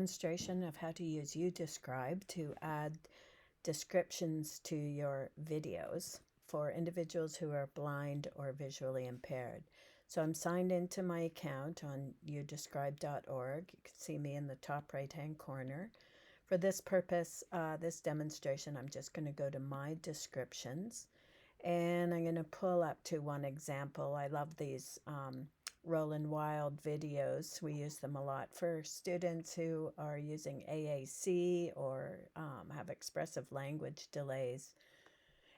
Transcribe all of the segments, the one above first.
Demonstration of how to use Youdescribe to add descriptions to your videos for individuals who are blind or visually impaired. So I'm signed into my account on youdescribe.org. You can see me in the top right hand corner. For this purpose, this demonstration, I'm just going to go to my descriptions and I'm going to pull up to one example. I love these Roland Wild videos. We use them a lot for students who are using AAC or have expressive language delays.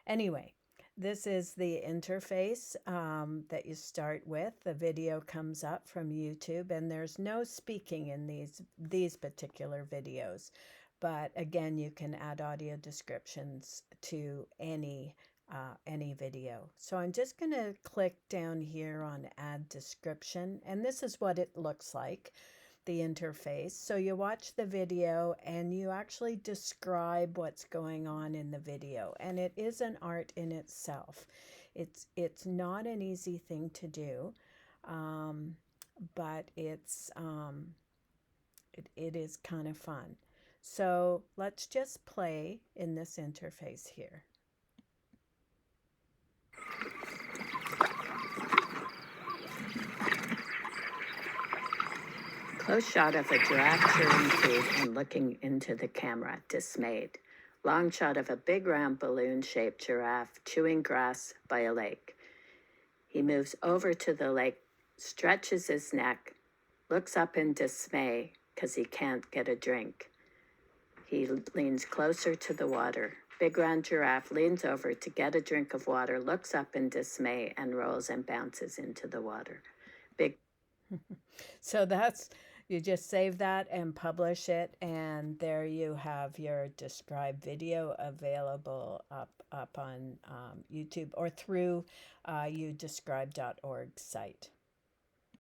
Anyway, this is the interface that you start with. The video comes up from YouTube, and there's no speaking in these particular videos. But again, you can add audio descriptions to any video. So I'm just going to click down here on add description, and this is what it looks like, the interface. So you watch the video and you actually describe what's going on in the video, and it is an art in itself. It's not an easy thing to do, but it is kind of fun. So let's just play in this interface here. Close shot of a giraffe chewing food and looking into the camera, dismayed. Long shot of a big round balloon-shaped giraffe chewing grass by a lake. He moves over to the lake, stretches his neck, looks up in dismay because he can't get a drink. He leans closer to the water. Big round giraffe leans over to get a drink of water, looks up in dismay, and rolls and bounces into the water. So you just save that and publish it, and there you have your Describe video available up on YouTube or through youdescribe.org site.